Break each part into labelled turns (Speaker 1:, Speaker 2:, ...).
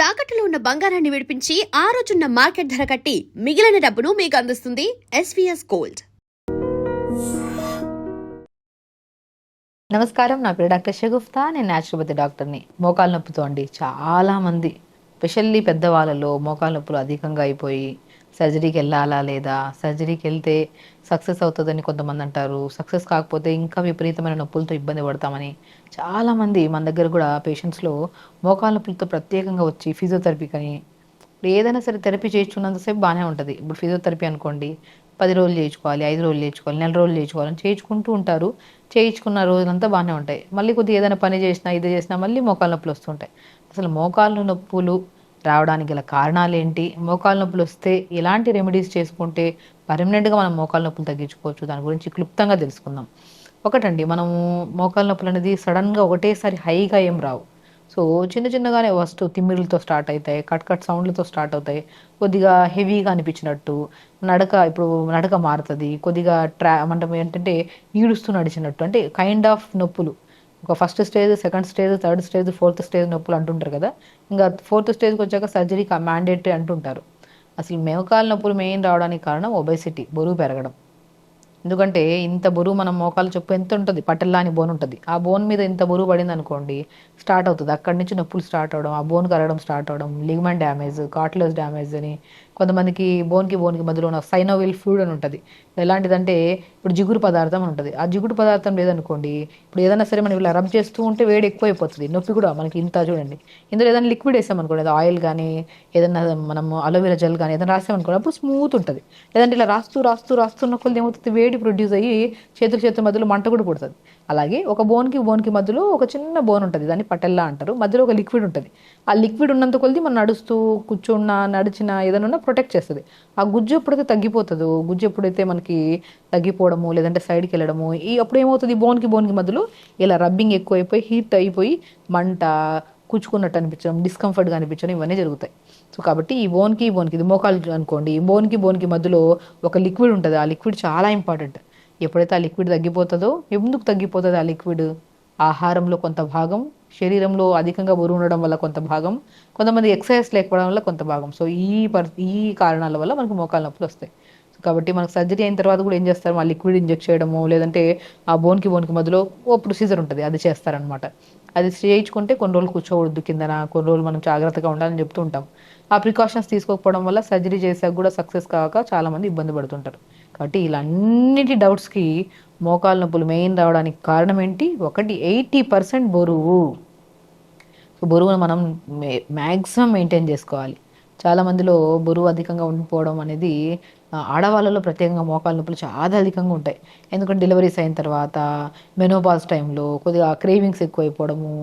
Speaker 1: తాకట్టులో ఉన్న బంగారాన్ని విడిపించి ఆ రోజున్న మార్కెట్ ధర కట్టి మిగిలిన డబ్బును మీకు అందిస్తుంది ఎస్వీఎస్ గోల్డ్.
Speaker 2: నమస్కారం, నా పేరు డాక్టర్ షగుఫ్తా. నేను న్యాచురోపతి డాక్టర్ని. మోకాలు నొప్పితో అండి చాలామంది, స్పెషల్లీ పెద్దవాళ్ళలో మోకాలు నొప్పులు అధికంగా అయిపోయి సర్జరీకి వెళ్ళాలా లేదా, సర్జరీకి వెళ్తే సక్సెస్ అవుతుందని కొంతమంది అంటారు, సక్సెస్ కాకపోతే ఇంకా విపరీతమైన నొప్పులతో ఇబ్బంది పడతామని చాలామంది మన దగ్గర కూడా పేషెంట్స్లో మోకాలు నొప్పులతో ప్రత్యేకంగా వచ్చి ఫిజియోథెరపీ కానీ ఏదైనా సరే థెరపీ చేయించుకున్నంతసేపు బాగానే ఉంటుంది. ఇప్పుడు ఫిజియోథెరపీ అనుకోండి, 10 రోజులు చేయించుకోవాలి, 5 రోజులు చేయించుకోవాలి, నెల రోజులు చేయించుకోవాలని చేయించుకుంటూ ఉంటారు. చేయించుకున్న రోజులంతా బాగానే ఉంటాయి. మళ్ళీ కొద్దిగా ఏదైనా పని చేసినా ఇది చేసినా మళ్ళీ మోకాలు నొప్పులు వస్తుంటాయి. అసలు మోకాలు నొప్పులు రావడానికి గల కారణాలు ఏంటి, మోకాలు నొప్పులు వస్తే ఎలాంటి రెమెడీస్ చేసుకుంటే పర్మనెంట్గా మనం మోకాలు నొప్పులు తగ్గించుకోవచ్చు, దాని గురించి క్లుప్తంగా తెలుసుకుందాం. ఒకటండి, మనము మోకాలు నొప్పులు అనేది సడన్గా ఒకటేసారి హైగా ఏం రావు. సో చిన్న చిన్నగానే ఫస్ట్ తిమ్మిరులతో స్టార్ట్ అవుతాయి, కట్ కట్ సౌండ్లతో స్టార్ట్ అవుతాయి, కొద్దిగా హెవీగా అనిపించినట్టు, ఇప్పుడు నడక మారుతుంది, కొద్దిగా మనం ఏంటంటే ఈడుస్తూ నడిచినట్టు, అంటే కైండ్ ఆఫ్ నొప్పులు. ఒక first stage, second stage, third stage, fourth stage నొప్పులు అంటుంటారు కదా. ఇంకా ఫోర్త్ స్టేజ్కి వచ్చాక సర్జరీ మ్యాండేటరీ అంటుంటారు. అసలు మోకాలు నొప్పులు మెయిన్ రావడానికి కారణం ఒబేసిటీ, బరువు పెరగడం. ఎందుకంటే ఇంత బరువు, మనం మోకాలు చెప్పు ఎంత ఉంటుంది, పట్టెల్లాని బోన్ ఉంటుంది, ఆ బోన్ మీద ఇంత బరువు పడింది అనుకోండి, స్టార్ట్ అవుతుంది అక్కడి నుంచి నొప్పులు స్టార్ట్ అవడం, ఆ బోన్ కరగడం స్టార్ట్ అవడం, లిగమెంట్ డ్యామేజ్, కార్టిలేజ్ డ్యామేజ్ అని. కొంతమందికి బోన్కి బోన్కి ఉన్న సైనోవిల్ ఫ్లూయిడ్ అని ఉంటుంది. ఎలాంటిదంటే ఇప్పుడు జిగురు పదార్థం ఉంటుంది, ఆ జిగురు పదార్థం లేదనుకోండి, ఇప్పుడు ఏదైనా సరే మనం ఇలా రబ్ చేస్తూ ఉంటే వేడి ఎక్కువైపోతుంది, నొప్పి కూడా మనకి ఇంత చూడండి. ఇందులో ఏదైనా లిక్విడ్ వేసామనుకోండి, ఏదో ఆయిల్ కానీ ఏదైనా మనం అలోవెరా జెల్ కానీ ఏదైనా రాసామనుకోండి, అప్పుడు స్మూత్ ఉంటుంది. లేదంటే ఇలా రాస్తూ రాస్తూ రాస్తున్న కొద్ది ఏమవుతుంది, వేడి ప్రొడ్యూస్ అయ్యి చేతుల మధ్యలో మంట కూడా పుడుతుంది. అలాగే ఒక బోన్కి మధ్యలో ఒక చిన్న బోన్ ఉంటుంది, దాన్ని పటెల్లా అంటారు. మధ్యలో ఒక లిక్విడ్ ఉంటుంది. ఆ లిక్విడ్ ఉన్నంత కొద్ది మనం నడుస్తూ కూర్చున్నా నడిచినా ఏదైనా ప్రొటెక్ట్ చేస్తుంది. ఆ గుజ్జు ఎప్పుడైతే తగ్గిపోతుందో, గుజ్జు ఎప్పుడైతే మనకి తగ్గిపోవడము లేదంటే సైడ్కి వెళ్ళడము, అప్పుడు ఏమవుతుంది, బోన్కి మధ్యలో ఇలా రబ్బింగ్ ఎక్కువైపోయి హీట్ అయిపోయి మంట, కూర్చుకున్నట్టు అనిపించడం, డిస్కంఫర్ట్గా అనిపించడం, ఇవన్నీ జరుగుతాయి. సో కాబట్టి ఈ బోన్కి ఇది మోకాలు అనుకోండి, బోన్కి మధ్యలో ఒక లిక్విడ్ ఉంటుంది. ఆ లిక్విడ్ చాలా ఇంపార్టెంట్. ఎప్పుడైతే ఆ లిక్విడ్ తగ్గిపోతుందో, ఎందుకు తగ్గిపోతుంది ఆ లిక్విడ్, ఆహారంలో కొంత భాగం, శరీరంలో అధికంగా బరువు ఉండడం వల్ల కొంత భాగం, కొంతమంది ఎక్సర్సైజ్ లేకపోవడం వల్ల కొంత భాగం. సో ఈ కారణాల వల్ల మనకు మోకాలు నొప్పులు వస్తాయి. కాబట్టి మనకు సర్జరీ అయిన తర్వాత కూడా ఏం చేస్తారు, ఆ లిక్విడ్ ఇంజెక్ట్ చేయడము లేదంటే ఆ బోన్కి మధ్యలో ఓ ప్రొసీజర్ ఉంటుంది, అది చేస్తారనమాట. అది చేయించుకుంటే కొన్ని రోజులు కూర్చోవద్దు కిందన, కొన్ని రోజులు మనం జాగ్రత్తగా ఉండాలని చెప్తూ ఉంటాం. ఆ ప్రికాషన్స్ తీసుకోకపోవడం వల్ల సర్జరీ చేసాక కూడా సక్సెస్ కాక చాలామంది ఇబ్బంది పడుతుంటారు. కాబట్టి ఇలాంటి డౌట్స్కి మోకాలు నొప్పులు మెయిన్ రావడానికి కారణం ఏంటి, ఒకటి 80% బరువు. సో బరువును మనం మ్యాక్సిమం మెయింటైన్ చేసుకోవాలి. చాలామందిలో బరువు అధికంగా ఉండిపోవడం అనేది ఆడవాళ్ళలో ప్రత్యేకంగా మోకాలు నొప్పులు చాలా అధికంగా ఉంటాయి. ఎందుకంటే డెలివరీస్ అయిన తర్వాత, మెనోపాజ్ టైంలో కొద్దిగా క్రేవింగ్స్ ఎక్కువైపోవడము,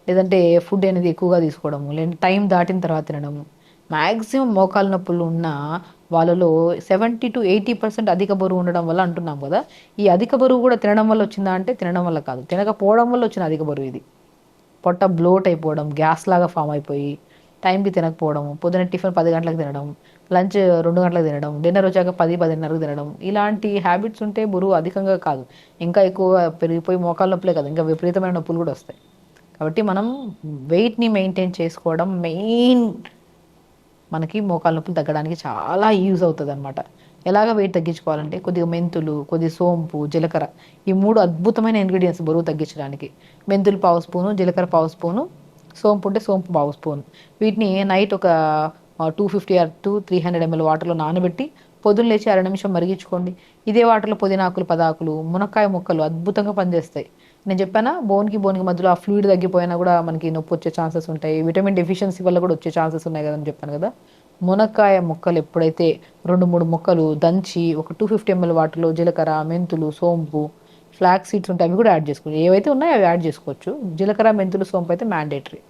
Speaker 2: లేదంటే ఫుడ్ అనేది ఎక్కువగా తీసుకోవడము, లేదంటే టైం దాటిన తర్వాత తినడము. మ్యాక్సిమం మోకాలు నొప్పులు ఉన్న వాళ్ళలో 70 to 80% అధిక బరువు ఉండడం వల్ల అంటున్నాం కదా. ఈ అధిక బరువు కూడా తినడం వల్ల వచ్చిందా అంటే తినడం వల్ల కాదు, తినకపోవడం వల్ల వచ్చిన అధిక బరువు ఇది. పొట్ట బ్లోట్ అయిపోవడం, గ్యాస్ లాగా ఫామ్ అయిపోయి టైంకి తినకపోవడం, పొద్దున టిఫిన్ 10 గంటలకు తినడం, లంచ్ 2 గంటలకు తినడం, డిన్నర్ వచ్చాక 10-10:30కు తినడం, ఇలాంటి హ్యాబిట్స్ ఉంటే బరువు అధికంగా కాదు, ఇంకా ఎక్కువ పెరిగిపోయి మోకాలు నొప్పులే కాదు, ఇంకా విపరీతమైన నొప్పులు కూడా వస్తాయి. కాబట్టి మనం వెయిట్ని మెయింటైన్ చేసుకోవడం మెయిన్ మనకి మోకాలు నొప్పులు తగ్గడానికి చాలా యూజ్ అవుతుంది అనమాట. ఎలాగ వెయిట్ తగ్గించుకోవాలంటే కొద్దిగా మెంతులు, కొద్ది సోంపు, జీలకర్ర, ఈ 3 అద్భుతమైన ఇంగ్రీడియంట్స్ బరువు తగ్గించడానికి. మెంతులు 1/2 స్పూను, జీలకర్ర 1/2 స్పూను, సోంపు ఉంటే సోంపు 1/2 స్పూను. వీటిని నైట్ ఒక 250 to 300 ml వాటర్లో నానబెట్టి పొద్దున్న లేచి 1/2 నిమిషం మరిగించుకోండి. ఇదే వాటర్లో పుదీనాకులు, పదాకులు, మునక్కాయ ముక్కలు అద్భుతంగా పనిచేస్తాయి. నేను చెప్పానా, బోన్కి మధ్యలో ఆ ఫ్లూయిడ్ తగ్గిపోయినా కూడా మనకి నొప్పి వచ్చే ఛాన్సెస్ ఉంటాయి, విటమిన్ డెఫిషియన్సీ వల్ల కూడా వచ్చే ఛాన్సెస్ ఉన్నాయి కదా అని చెప్పాను కదా. మునక్కాయ ముక్కలు ఎప్పుడైతే 2-3 ముక్కలు దంచి ఒక 250 ml వాటర్లో జీలకర్ర, మెంతులు, సోంపు, ఫ్లాక్ సీడ్స్ ఉంటాయి, అవి కూడా యాడ్ చేసుకోవచ్చు. ఏవైతే ఉన్నాయో అవి యాడ్ చేసుకోవచ్చు. జీలకర్ర, మెంతులు, సోంపు అయితే మ్యాండేటరీ.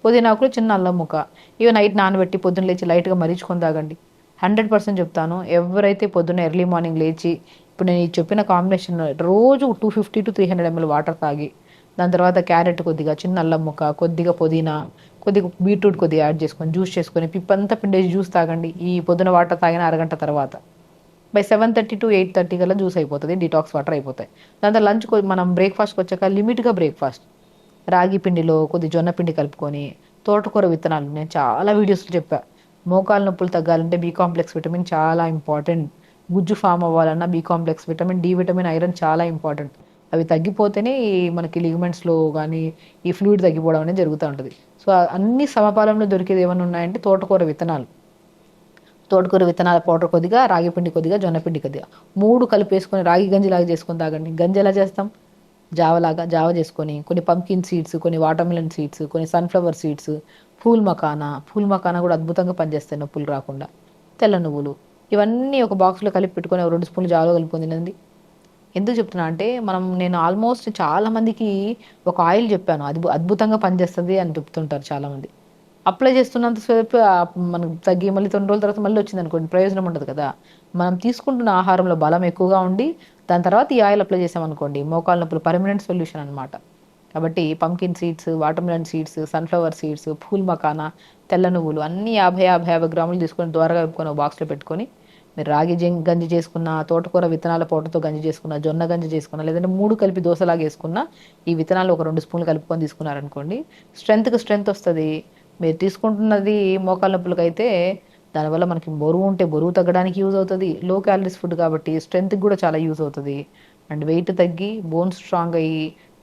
Speaker 2: పుదీనాకులు, చిన్న అల్లం ముక్క, ఇవి నైట్ నానబెట్టి పొద్దున్న లేచి లైట్గా మరిచుకొని తాగండి. 100% చెప్తాను, ఎవరైతే పొద్దున్న ఎర్లీ మార్నింగ్ లేచి ఇప్పుడు నేను చెప్పిన కాంబినేషన్ రోజు 250 to 300 ml వాటర్ తాగి, దాని తర్వాత క్యారెట్ కొద్దిగా, చిన్న అల్లం ముక్క, కొద్దిగా పుదీనా, కొద్దిగా బీట్రూట్ కొద్దిగా యాడ్ చేసుకొని జ్యూస్ చేసుకొని పిప్పంతా పిండేసి జ్యూస్ తాగండి. ఈ పొద్దున వాటర్ తాగిన అరగంట తర్వాత బై 7:30 to 8:30 కల్లా జ్యూస్ అయిపోతుంది, డిటాక్స్ వాటర్ అయిపోతాయి. దాంతో లంచ్ మనం బ్రేక్ఫాస్ట్కి వచ్చాక లిమిట్గా బ్రేక్ఫాస్ట్, రాగి పిండిలో కొద్ది జొన్న పిండి కలుపుకొని తోటకూర విత్తనాలు నేను చాలా వీడియోస్లో చెప్పా. మోకాలు నొప్పులు తగ్గాలంటే బి కాంప్లెక్స్ విటమిన్ చాలా ఇంపార్టెంట్. గుజ్జు ఫామ్ అవ్వాలన్నా B complex vitamin, D vitamin, iron చాలా ఇంపార్టెంట్. అవి తగ్గిపోతేనే మనకి లిగమెంట్స్లో కానీ ఈ ఫ్లూయిడ్ తగ్గిపోవడం అనేది జరుగుతూ ఉంటుంది. సో అన్ని సమపాలంలో దొరికేది ఏమైనా ఉన్నాయంటే తోటకూర విత్తనాలు. తోటకూర విత్తనాల పౌడర్ కొద్దిగా, రాగి పిండి కొద్దిగా, జొన్న పిండి కొద్దిగా 3 కలిపేసుకొని రాగి గంజిలాగా చేసుకొని తాగండి. గంజి ఎలా చేస్తాం? జావ చేసుకొని కొన్ని పంకిన్ సీడ్స్, కొన్ని వాటర్మిలన్ సీడ్స్, కొన్ని సన్ఫ్లవర్ సీడ్స్, పూల్ మకానా కూడా అద్భుతంగా పనిచేస్తాయి నొప్పులు రాకుండా. తెల్ల నువ్వులు ఇవన్నీ ఒక బాక్స్లో కలిపి పెట్టుకొని 2 స్పూన్లు జావలో కలుపుకొని తినండి. ఎందుకు చెప్తున్నా అంటే నేను ఆల్మోస్ట్ చాలామందికి ఒక ఆయిల్ చెప్పాను, అది అద్భుతంగా పనిచేస్తుంది అని చెప్తుంటారు చాలామంది. అప్లై చేస్తున్నంతసేపు మనకు తగ్గి మళ్ళీ 2 రోజుల తర్వాత మళ్ళీ వచ్చింది అనుకోండి, ప్రయోజనం ఉండదు కదా. మనం తీసుకుంటున్న ఆహారంలో బలం ఎక్కువగా ఉండి దాని తర్వాత ఈ ఆయిల్ అప్లై చేసామనుకోండి, మోకాళ్ళ నొప్పులు పర్మనెంట్ సొల్యూషన్ అనమాట. కాబట్టి pumpkin seeds, watermelon seeds, sunflower seeds, pool makhana, తెల్ల నువ్వులు అన్నీ 50 గ్రాములు తీసుకొని ద్వారగా వేపుకొని ఒక బాక్స్లో పెట్టుకొని మీరు రాగి గంజి చేసుకున్న, తోటకూర విత్తనాల పౌడర్తో గంజి చేసుకున్న, జొన్న గంజి చేసుకున్న, లేదంటే 3 కలిపి దోశలాగా వేసుకున్న, ఈ విత్తనాలు ఒక 2 స్పూన్లు కలుపుకొని తీసుకున్నారనుకోండి, స్ట్రెంత్ వస్తుంది. మీరు తీసుకుంటున్నది మోకాళ్ళ నొప్పులకి అయితే దానివల్ల మనకి బరువు ఉంటే బరువు తగ్గడానికి యూజ్ అవుతుంది. లో క్యాలరీస్ ఫుడ్ కాబట్టి స్ట్రెంత్కి కూడా చాలా యూజ్ అవుతుంది. అండ్ వెయిట్ తగ్గి బోన్స్ స్ట్రాంగ్ అయ్యి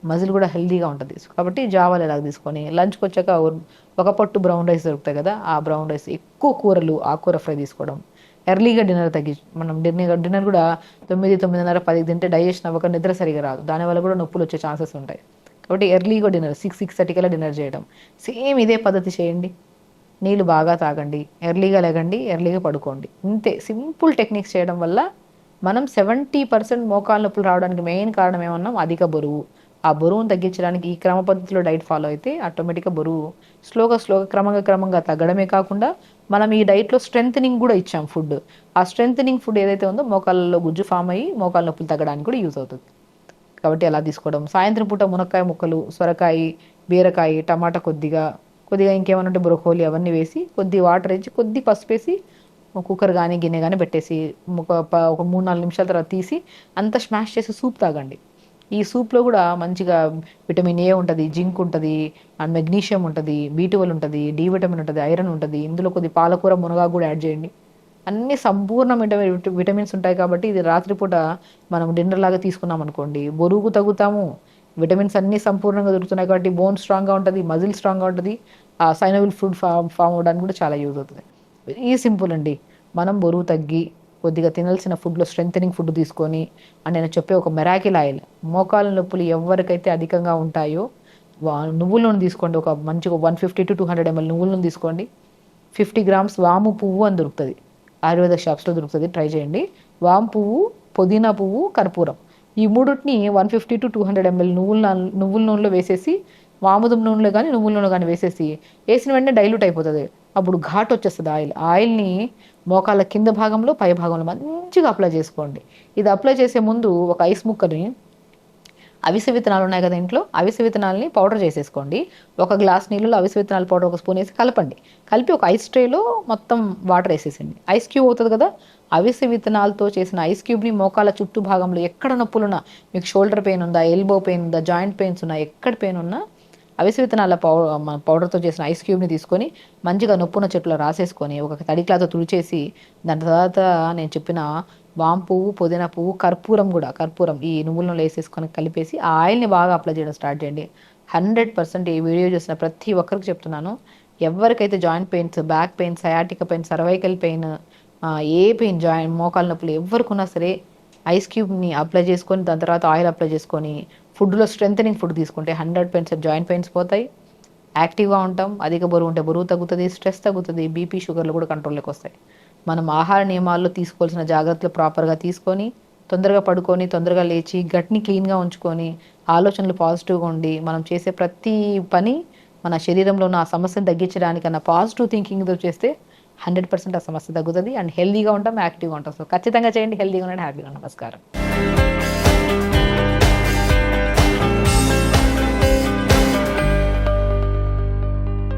Speaker 2: మజిల్ కూడా హెల్తీగా ఉంటుంది. కాబట్టి జావాలు ఎలాగ తీసుకొని లంచ్కి వచ్చాక ఒక పట్టు బ్రౌన్ రైస్ దొరుకుతాయి కదా, ఆ బ్రౌన్ రైస్, ఎక్కువ కూరలు, ఆకుకూర ఫ్రై తీసుకోవడం, ఎర్లీగా డిన్నర్ మనం డిన్నర్ కూడా 9, 9:30, 10 తింటే డైజెషన్ అవ్వక నిద్ర సరిగా రాదు. దానివల్ల కూడా నొప్పులు వచ్చే ఛాన్సెస్ ఉంటాయి. కాబట్టి ఎర్లీగా డిన్నర్ 6-6:30 కల్లా డిన్నర్ చేయడం. సేమ్ ఇదే పద్ధతి చేయండి. నీళ్ళు బాగా తాగండి, ఎర్లీగా లేగండి, ఎర్లీగా పడుకోండి. ఇంతే సింపుల్ టెక్నిక్స్ చేయడం వల్ల మనం 70% మోకాళ్ళ నొప్పులు రావడానికి మెయిన్ కారణం ఏమన్నాం? అధిక బరువు. ఆ బరువును తగ్గించడానికి ఈ క్రమ పద్ధతిలో డైట్ ఫాలో అయితే ఆటోమేటిక్గా బరువు స్లోగా క్రమంగా తగ్గడమే కాకుండా మనం ఈ డైట్లో స్ట్రెంథనింగ్ కూడా ఇచ్చాం ఫుడ్. ఆ స్ట్రెంథనింగ్ ఫుడ్ ఏదైతే ఉందో మోకాళ్ళలో గుజ్జు ఫామ్ అయ్యి మోకాళ్ళ నొప్పులు తగ్గడానికి కూడా యూజ్ అవుతుంది. కాబట్టి అలా తీసుకోవడం. సాయంత్రం పూట మునక్కాయ ముక్కలు, సొరకాయ, బీరకాయ, టమాటా కొద్దిగా ఇంకేమైనా ఉంటే బ్రొకోలీ అవన్నీ వేసి కొద్ది వాటర్ వేసి కొద్ది పసుపు వేసి కుక్కర్ కానీ గిన్నె కానీ పెట్టేసి ఒక 3-4 నిమిషాల తర్వాత తీసి అంతా స్మాష్ చేసి సూప్ తాగండి. ఈ సూప్లో కూడా మంచిగా విటమిన్ ఏ ఉంటుంది, జింక్ ఉంటుంది, అండ్ మెగ్నీషియం ఉంటుంది, B12 ఉంటుంది, డి విటమిన్ ఉంటుంది, ఐరన్ ఉంటుంది. ఇందులో కొద్ది పాలకూర, మునగాకు కూడా యాడ్ చేయండి. అన్ని సంపూర్ణ విటమిన్స్ ఉంటాయి. కాబట్టి ఇది రాత్రిపూట మనం డిన్నర్ లాగా తీసుకున్నాం అనుకోండి, బరువుకు తగ్గుతాము. విటమిన్స్ అన్నీ సంపూర్ణంగా దొరుకుతున్నాయి కాబట్టి బోన్ స్ట్రాంగ్గా ఉంటుంది, మజిల్ స్ట్రాంగ్గా ఉంటుంది. ఆ సైనబుల్ ఫుడ్ ఫామ్ అవ్వడానికి కూడా చాలా యూజ్ అవుతుంది. వెరీ సింపుల్ అండి. మనం బరువు తగ్గి కొద్దిగా తినాల్సిన ఫుడ్లో స్ట్రెంథనింగ్ ఫుడ్ తీసుకొని, అండ్ నేను చెప్పే ఒక మెరాకిల్ ఆయిల్, మోకాళ్ళ నొప్పులు ఎవరికైతే అధికంగా ఉంటాయో నువ్వుల నూనె తీసుకోండి. ఒక మంచిగా 150 to 200 ml నువ్వుల నూనె తీసుకోండి. 50 grams వాము పువ్వు అని దొరుకుతుంది, ఆయుర్వేద షాప్స్లో దొరుకుతుంది, ట్రై చేయండి. వాము పువ్వు, పుదీనా పువ్వు, కర్పూరం, ఈ మూడుని 150 to 200 ml నువ్వుల నూనెలో వేసేసి, వాముదం నూనెలో కానీ నువ్వుల నూనె కానీ వేసిన వెంటనే డైల్యూట్ అయిపోతుంది. అప్పుడు ఘాట్ వచ్చేస్తుంది ఆయిల్ని మోకాళ్ళ కింద భాగంలో, పై భాగంలో మంచిగా అప్లై చేసుకోండి. ఇది అప్లై చేసే ముందు ఒక ఐస్ ముక్కని, అవిసె విత్తనాలు ఉన్నాయి కదా ఇంట్లో, అవిసె విత్తనాలని పౌడర్ చేసేసుకోండి. 1 గ్లాస్ నీళ్ళలో అవిసె విత్తనాల పౌడర్ 1 స్పూన్ వేసి కలపండి. కలిపి ఒక ఐస్ ట్రేలో మొత్తం వాటర్ వేసేసండి. ఐస్ క్యూబ్ అవుతుంది కదా, అవిసె విత్తనాలతో చేసిన ఐస్ క్యూబ్ని మోకాళ్ళ చుట్టూ భాగంలో ఎక్కడ నొప్పులున్నా, మీకు షోల్డర్ పెయిన్ ఉందా, ఎల్బో పెయిన్ ఉందా, జాయింట్ పెయిన్స్ ఉన్నా, ఎక్కడ పెయిన్ ఉన్నా అవిసె విత్తనాల పౌడర్తో చేసిన ఐస్ క్యూబ్ని తీసుకొని మంచిగా నొప్పున్న చెట్టులో రాసేసుకొని ఒక తడి క్లాత్తో తుడిచేసి, దాని తర్వాత నేను చెప్పిన వాము పువ్వు, పుదీనా పువ్వు, కర్పూరం ఈ నువ్వులను వేసేసుకొని కలిపేసి ఆ ఆయిల్ని బాగా అప్లై చేయడం స్టార్ట్ చేయండి. 100% ఈ వీడియో చూసిన ప్రతి ఒక్కరికి చెప్తున్నాను, ఎవరికైతే joint pains, back pain, sciatica pain, cervical pain, ఏ పెయిన్, మోకాళ్ళ నొప్పులు ఎవరికున్నా సరే ఐస్ క్యూబ్ని అప్లై చేసుకొని దాని తర్వాత ఆయిల్ అప్లై చేసుకొని ఫుడ్లో స్ట్రెంథనింగ్ ఫుడ్ తీసుకుంటే 100% జాయింట్ పెయిన్స్ పోతాయి, యాక్టివ్గా ఉంటాం. అధిక బరువు ఉంటే బరువు తగ్గుతుంది, స్ట్రెస్ తగ్గుతుంది, బీపీ, షుగర్లు కూడా కంట్రోల్లోకి వస్తాయి. మనం ఆహార నియమాల్లో తీసుకోవాల్సిన జాగ్రత్తలు ప్రాపర్గా తీసుకొని, తొందరగా పడుకొని, తొందరగా లేచి, గట్ని క్లీన్గా ఉంచుకొని, ఆలోచనలు పాజిటివ్గా ఉండి, మనం చేసే ప్రతి పని మన శరీరంలో ఉన్న ఆ సమస్యను తగ్గించడానికన్నా పాజిటివ్ థింకింగ్తో చేస్తే 100% ఆ సమస్య తగ్గుతుంది. అండ్ హెల్దీగా ఉంటాం, యాక్టివ్గా ఉంటాం. సో ఖచ్చితంగా చేయండి. హెల్దీగా ఉండండి, హ్యాపీగా ఉండండి. నమస్కారం.